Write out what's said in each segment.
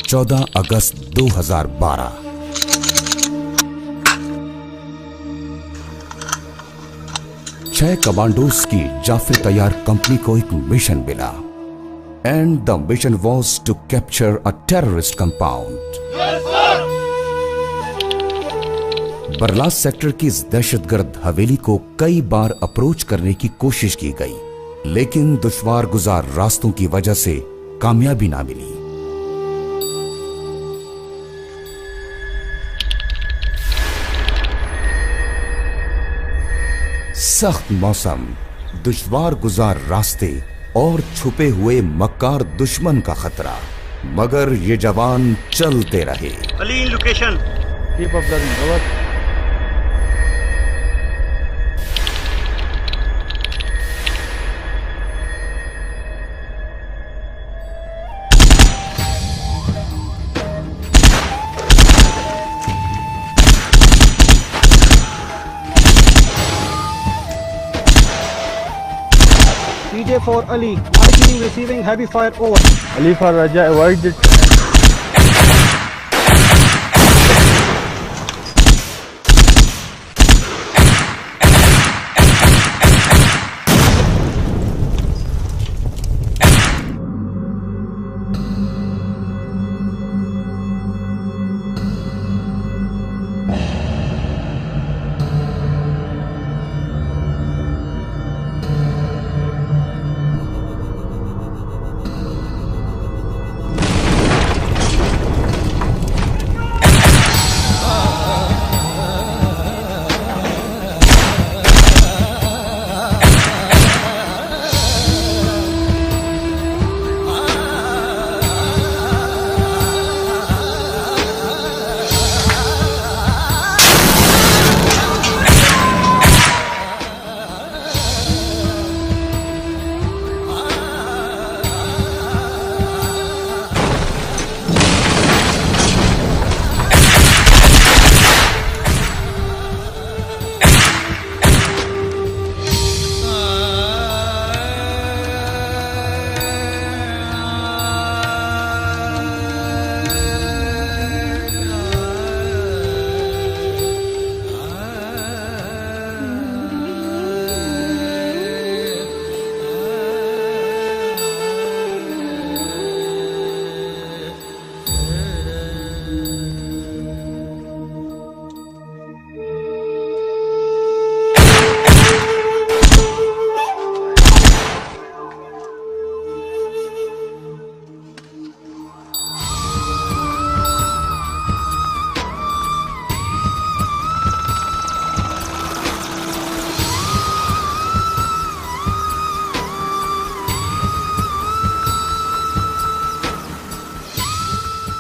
14 अगस्त 2012। छह कमांडोज की जाफर तैयार कंपनी को एक मिशन मिला and the mission was to capture a terrorist compound. Barlas sector की इस दहशतगर्द हवेली को कई बार अप्रोच करने की कोशिश की गई, लेकिन दुश्वार गुजार रास्तों की वजह से कामयाबी ना मिली। सख्त मौसम, दुश्वार गुजार रास्ते और छुपे हुए मक्कार दुश्मन का खतरा, मगर ये जवान चलते रहे। Ali in location. Keep up the DJ for Ali, I team receiving heavy fire over. Ali for Raja, avoid it.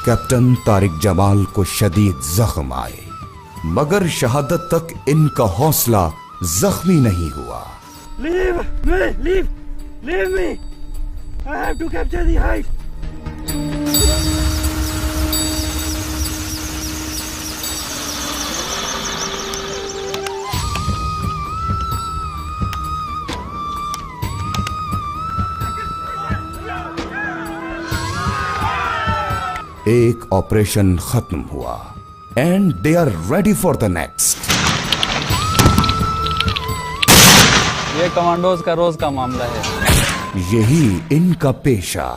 Captain Tariq Jamal को शदीद जख्म आए, मगर शहादत तक इनका हौसला जख्मी नहीं हुआ। Leave me, leave me. I have to capture the height. एक ऑपरेशन खत्म हुआ and they are ready for the next. ये कमांडोज का रोज का मामला है। यही इनका पेशा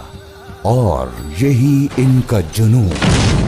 और यही इनका जुनून।